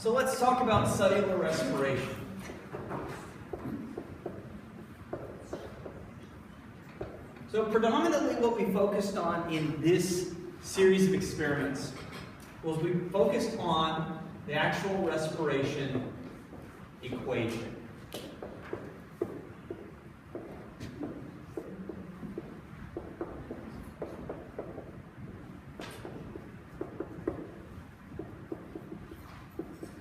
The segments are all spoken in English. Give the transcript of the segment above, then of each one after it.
So let's talk about cellular respiration. So predominantly what we focused on in this series of experiments was we focused on the actual respiration equation.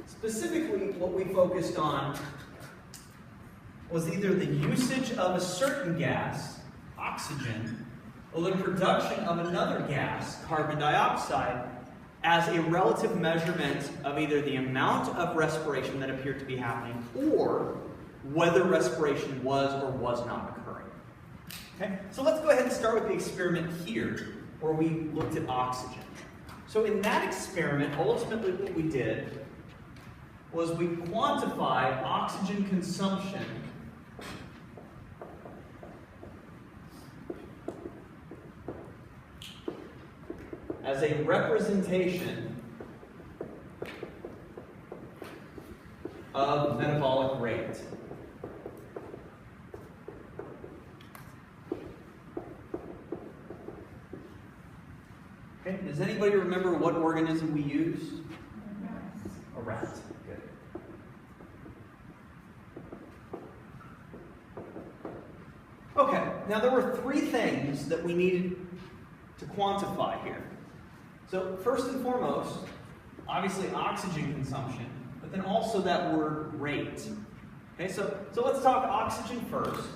Specifically, what we focused on was either the usage of a certain gas, oxygen, or the production of another gas, carbon dioxide, as a relative measurement of either the amount of respiration that appeared to be happening or whether respiration was or was not occurring. Okay? So let's go ahead and start with the experiment here, where we looked at oxygen. So in that experiment, ultimately what we did was we quantified oxygen consumption as a representation of metabolic rate. Okay, does anybody remember what organism we used? A rat. Good. Okay, now there were three things that we needed to quantify here. So first and foremost, obviously oxygen consumption, but then also that word rate. Okay, so let's talk oxygen first.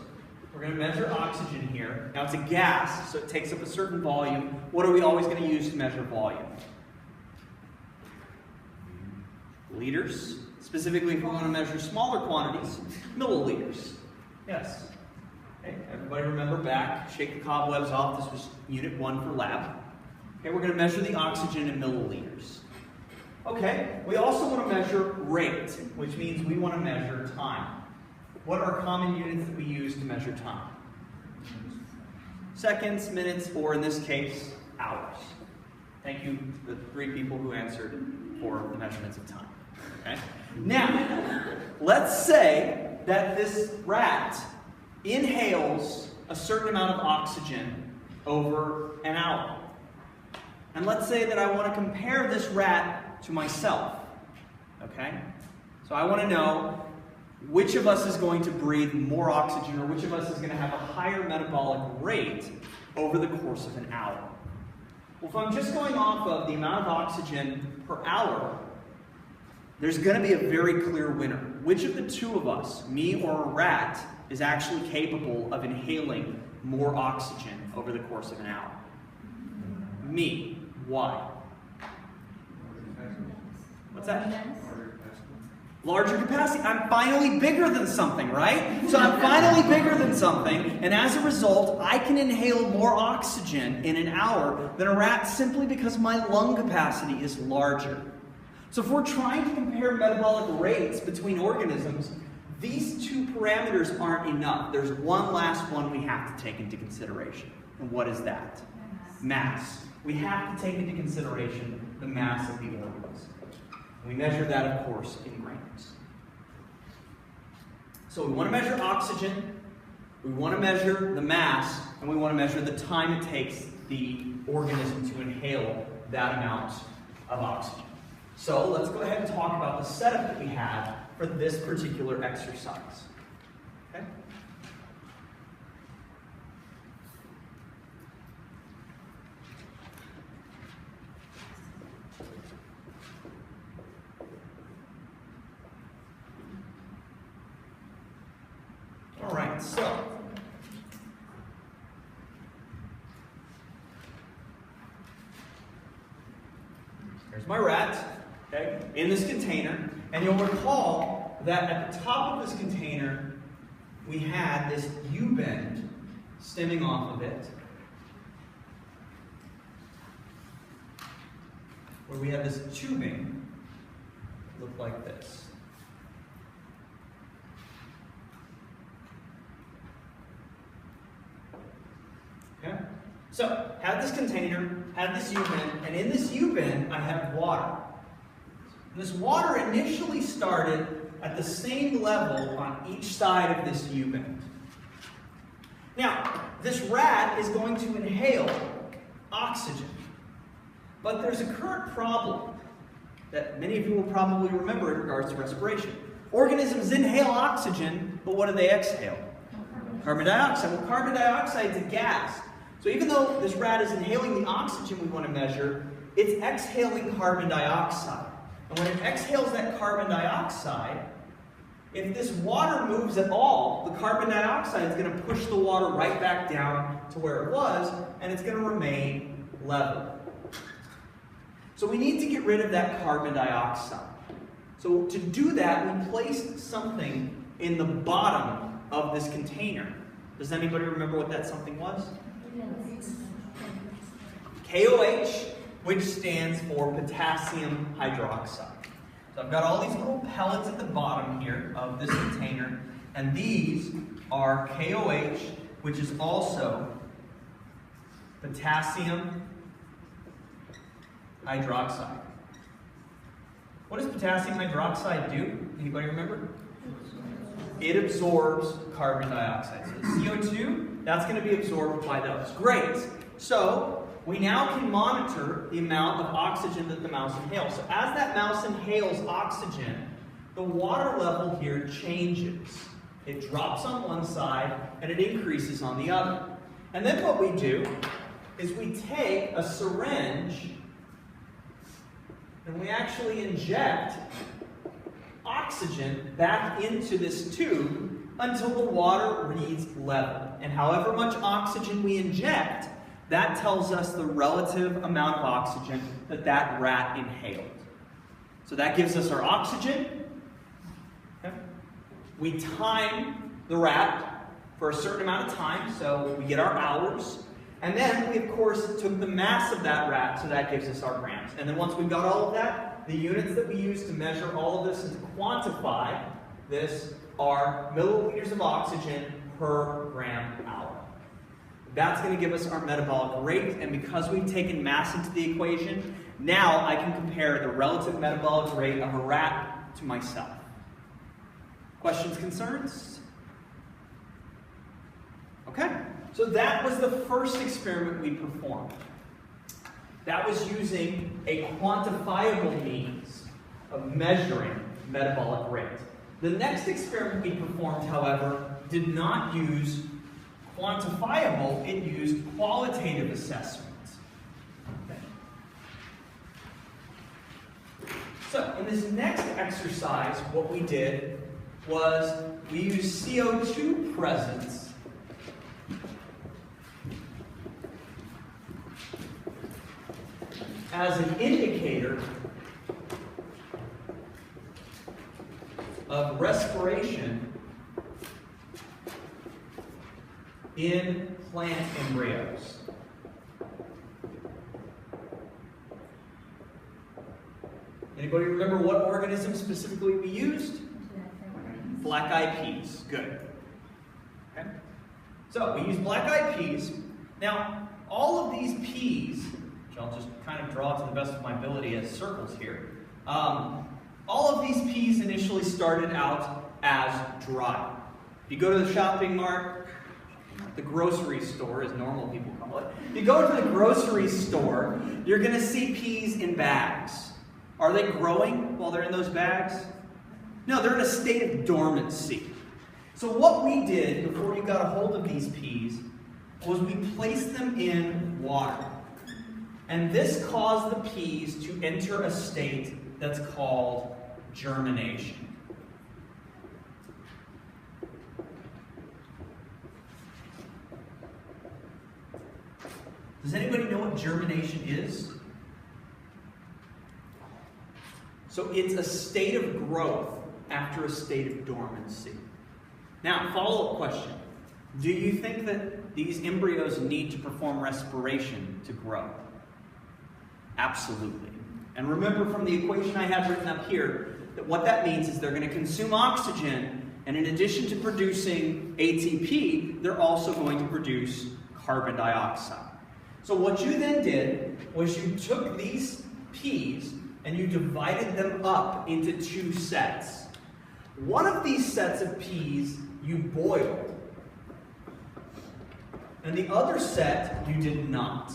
We're going to measure oxygen here. Now it's a gas, so it takes up a certain volume. What are we always going to use to measure volume? Liters. Specifically, if we want to measure smaller quantities, milliliters. Yes. Okay, everybody remember back, shake the cobwebs off. This was Unit 1 for lab. Okay, we're going to measure the oxygen in milliliters. Okay, we also want to measure rate, which means we want to measure time. What are common units that we use to measure time? Seconds, minutes, or in this case, hours. Thank you to the three people who answered for the measurements of time. Okay? Now, let's say that this rat inhales a certain amount of oxygen over an hour. And let's say that I want to compare this rat to myself. Okay? So I want to know which of us is going to breathe more oxygen, or which of us is going to have a higher metabolic rate over the course of an hour. Well, if I'm just going off of the amount of oxygen per hour, there's going to be a very clear winner. Which of the two of us, me or a rat, is actually capable of inhaling more oxygen over the course of an hour? Me. Why? What's that? Larger capacity. I'm finally bigger than something, right? So I'm finally bigger than something, and as a result, I can inhale more oxygen in an hour than a rat simply because my lung capacity is larger. So if we're trying to compare metabolic rates between organisms, these two parameters aren't enough. There's one last one we have to take into consideration. And what is that? Mass. We have to take into consideration the mass of the organism. We measure that, of course, in grams. So we want to measure oxygen, we want to measure the mass, and we want to measure the time it takes the organism to inhale that amount of oxygen. So let's go ahead and talk about the setup that we have for this particular exercise. Okay? All right, so here's my rat, okay, in this container, and you'll recall that at the top of this container we had this U-bend stemming off of it, where we have this tubing that looked like this. Okay? So, had this container, had this U-bend, and in this U-bend I have water. This water initially started at the same level on each side of this U-bend. Now, this rat is going to inhale oxygen. But there's a current problem that many of you will probably remember in regards to respiration. Organisms inhale oxygen, but what do they exhale? Carbon dioxide. Well, carbon dioxide is a gas. So even though this rat is inhaling the oxygen we want to measure, it's exhaling carbon dioxide. And when it exhales that carbon dioxide, if this water moves at all, the carbon dioxide is going to push the water right back down to where it was, and it's going to remain level. So we need to get rid of that carbon dioxide. So to do that, we placed something in the bottom of this container. Does anybody remember what that something was? Yes. KOH, which stands for potassium hydroxide. So I've got all these little pellets at the bottom here of this container, and these are KOH, which is also potassium hydroxide. What does potassium hydroxide do? Anybody remember? It absorbs carbon dioxide. So the CO2, that's going to be absorbed by those. Great. So we now can monitor the amount of oxygen that the mouse inhales. So as that mouse inhales oxygen, the water level here changes. It drops on one side and it increases on the other. And then what we do is we take a syringe and we actually inject oxygen back into this tube until the water reads level. And however much oxygen we inject, that tells us the relative amount of oxygen that that rat inhaled. So that gives us our oxygen. Okay. We time the rat for a certain amount of time, so we get our hours. And then we, of course, took the mass of that rat, so that gives us our grams. And then once we've got all of that, the units that we use to measure all of this and to quantify this are milliliters of oxygen per gram hour. That's going to give us our metabolic rate, and because we've taken mass into the equation, now I can compare the relative metabolic rate of a rat to myself. Questions, concerns? Okay, so that was the first experiment we performed. That was using a quantifiable means of measuring metabolic rate. The next experiment we performed, however, did not use quantifiable, it used qualitative assessments. Okay. So in this next exercise, what we did was we used CO2 presence as an indicator of respiration in plant embryos. Anybody remember what organism specifically we used? Black-eyed peas. Good. Okay. So we used black-eyed peas. Now, all of these peas, which I'll just kind of draw to the best of my ability as circles here, all of these peas initially started out as dry. If you go to the shopping mart, the grocery store, as normal people call it. If you go to the grocery store, you're going to see peas in bags. Are they growing while they're in those bags? No, they're in a state of dormancy. So what we did before we got a hold of these peas was we placed them in water. And this caused the peas to enter a state that's called germination. Does anybody know what germination is? So it's a state of growth after a state of dormancy. Now, follow-up question. Do you think that these embryos need to perform respiration to grow? Absolutely. And remember from the equation I have written up here, that what that means is they're going to consume oxygen, and in addition to producing ATP, they're also going to produce carbon dioxide. So what you then did was you took these peas and you divided them up into 2 sets. One of these sets of peas you boiled, and the other set you did not.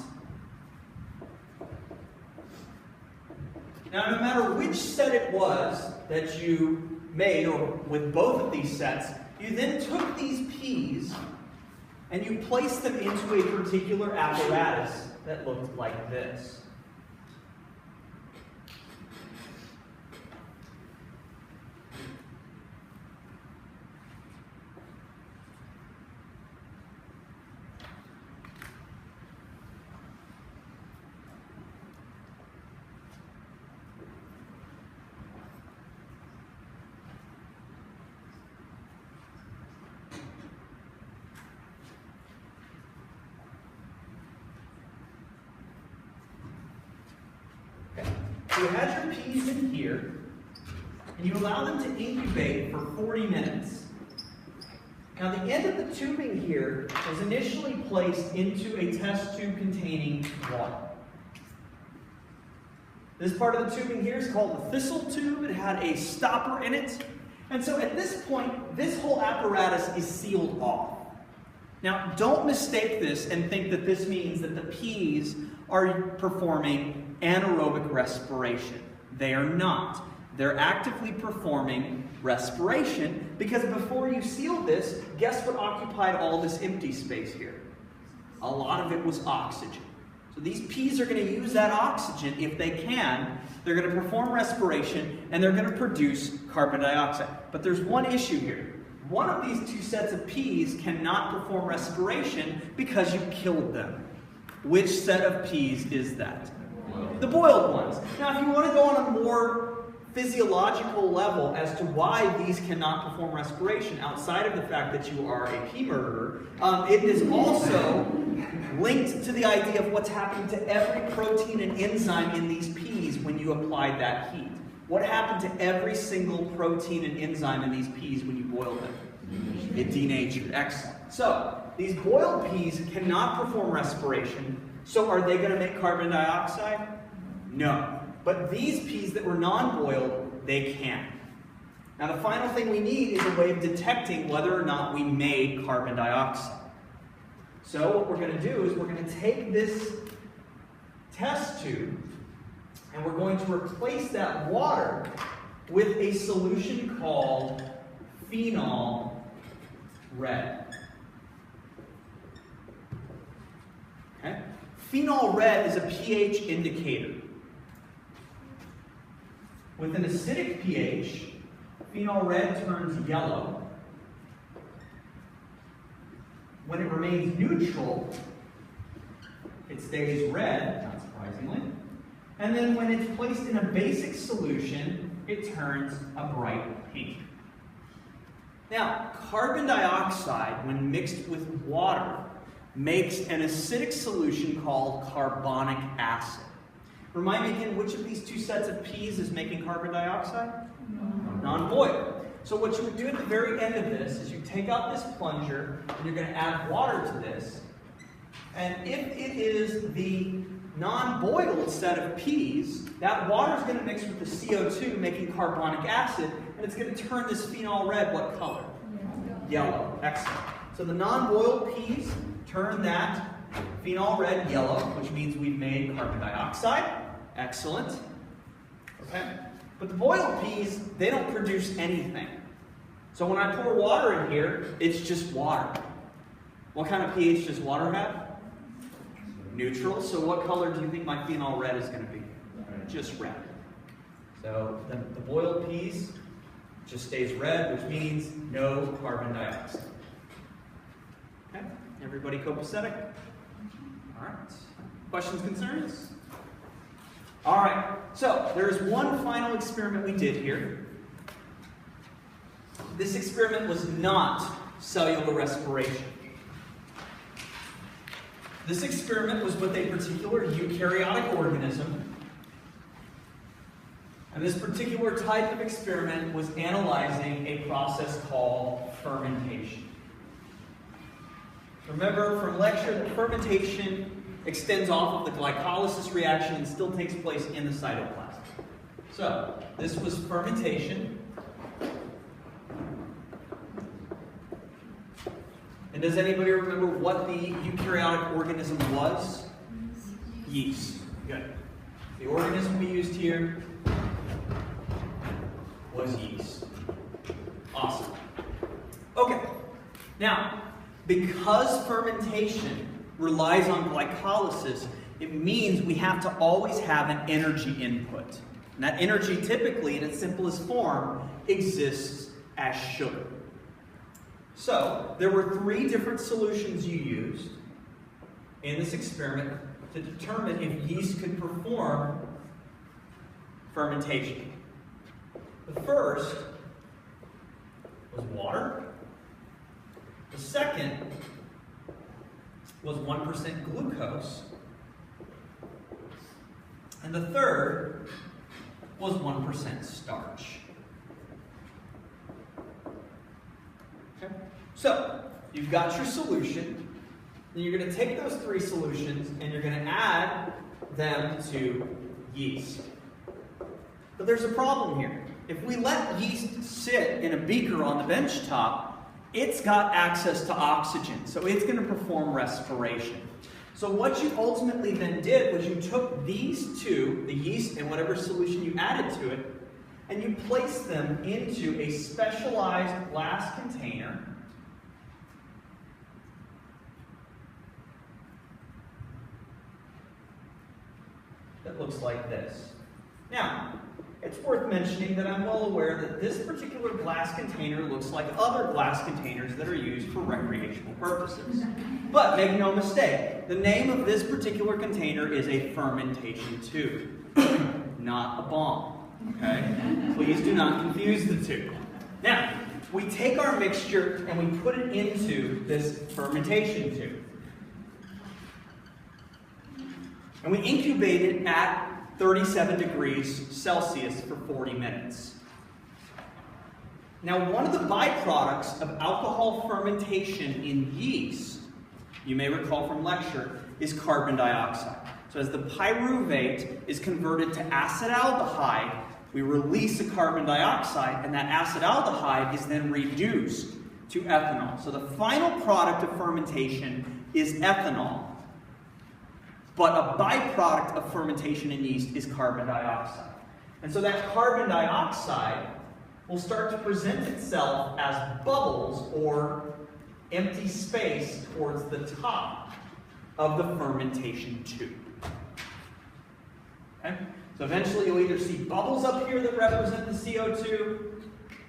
Now, no matter which set it was that you made, or with both of these sets, you then took these peas and you placed them into a particular apparatus that looked like this. So you had your peas in here, and you allow them to incubate for 40 minutes. Now the end of the tubing here was initially placed into a test tube containing water. This part of the tubing here is called the thistle tube. It had a stopper in it. And so at this point, this whole apparatus is sealed off. Now don't mistake this and think that this means that the peas are performing anaerobic respiration. They are not. They're actively performing respiration because before you sealed this, guess what occupied all this empty space here? A lot of it was oxygen. So these peas are going to use that oxygen if they can. They're going to perform respiration and they're going to produce carbon dioxide. But there's one issue here. One of these 2 sets of peas cannot perform respiration because you killed them. Which set of peas is that? The boiled ones. Now, if you want to go on a more physiological level as to why these cannot perform respiration, outside of the fact that you are a pea murderer, it is also linked to the idea of what's happening to every protein and enzyme in these peas when you applied that heat. What happened to every single protein and enzyme in these peas when you boiled them? It denatured. Excellent. So, these boiled peas cannot perform respiration, so are they going to make carbon dioxide? No. But these peas that were non-boiled, they can. Now the final thing we need is a way of detecting whether or not we made carbon dioxide. So what we're going to do is we're going to take this test tube and we're going to replace that water with a solution called phenol red. Okay? Phenol red is a pH indicator. With an acidic pH, phenol red turns yellow. When it remains neutral, it stays red, not surprisingly. And then when it's placed in a basic solution, it turns a bright pink. Now, carbon dioxide, when mixed with water, makes an acidic solution called carbonic acid. Remind me again, which of these 2 sets of peas is making carbon dioxide? Non-boiled. So what you would do at the very end of this is you take out this plunger and you're going to add water to this. And if it is the non-boiled set of peas, that water is going to mix with the CO2, making carbonic acid, and it's going to turn this phenol red what color? Yellow. Excellent. So the non-boiled peas turn that phenol red yellow, which means we've made carbon dioxide. Excellent. Okay? But the boiled peas, they don't produce anything. So when I pour water in here, it's just water. What kind of pH does water have? Neutral. So what color do you think my phenol red is going to be? Just red. So the boiled peas just stays red, which means no carbon dioxide. Okay? Everybody copacetic? All right. Questions, concerns? All right. So there is one final experiment we did here. This experiment was not cellular respiration. This experiment was with a particular eukaryotic organism. And this particular type of experiment was analyzing a process called fermentation. Remember from lecture that fermentation extends off of the glycolysis reaction and still takes place in the cytoplasm. So, this was fermentation. And does anybody remember what the eukaryotic organism was? Yeast. Good. The organism we used here was yeast. Awesome. Okay. Now, because fermentation relies on glycolysis, it means we have to always have an energy input. And that energy, typically, in its simplest form, exists as sugar. So, there were 3 different solutions you used in this experiment to determine if yeast could perform fermentation. The first was water. The second was 1% glucose. And the third was 1% starch. Okay? So, you've got your solution. And you're going to take those 3 solutions and you're going to add them to yeast. But there's a problem here. If we let yeast sit in a beaker on the bench top, it's got access to oxygen, so it's going to perform respiration. So what you ultimately then did was you took these 2, the yeast and whatever solution you added to it, and you placed them into a specialized glass container that looks like this. Now, it's worth mentioning that I'm well aware that this particular glass container looks like other glass containers that are used for recreational purposes. But make no mistake, the name of this particular container is a fermentation tube, not a bomb. Okay? Please do not confuse the two. Now, we take our mixture and we put it into this fermentation tube. And we incubate it at 37 degrees Celsius for 40 minutes. Now, one of the byproducts of alcohol fermentation in yeast, you may recall from lecture, is carbon dioxide. So as the pyruvate is converted to acetaldehyde, we release a carbon dioxide, and that acetaldehyde is then reduced to ethanol. So the final product of fermentation is ethanol. But a byproduct of fermentation in yeast is carbon dioxide. And so that carbon dioxide will start to present itself as bubbles or empty space towards the top of the fermentation tube. Okay? So eventually you'll either see bubbles up here that represent the CO2,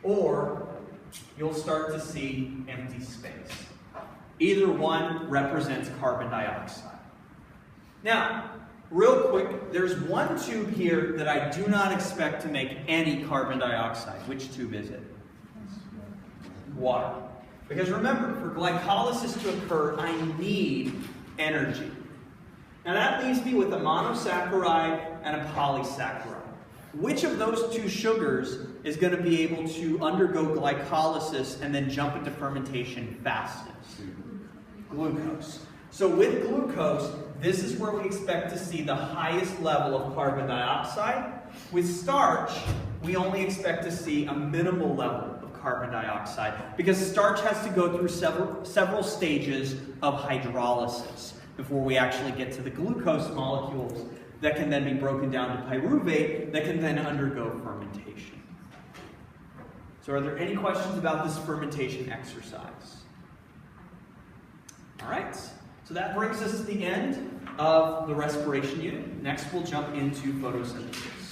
or you'll start to see empty space. Either one represents carbon dioxide. Now, real quick, there's one tube here that I do not expect to make any carbon dioxide. Which tube is it? Water. Because remember, for glycolysis to occur, I need energy. Now that leaves me with a monosaccharide and a polysaccharide. Which of those 2 sugars is going to be able to undergo glycolysis and then jump into fermentation fastest? Glucose. So with glucose, this is where we expect to see the highest level of carbon dioxide. With starch, we only expect to see a minimal level of carbon dioxide because starch has to go through several stages of hydrolysis before we actually get to the glucose molecules that can then be broken down to pyruvate that can then undergo fermentation. So are there any questions about this fermentation exercise? All right. So that brings us to the end of the respiration unit. Next, we'll jump into photosynthesis.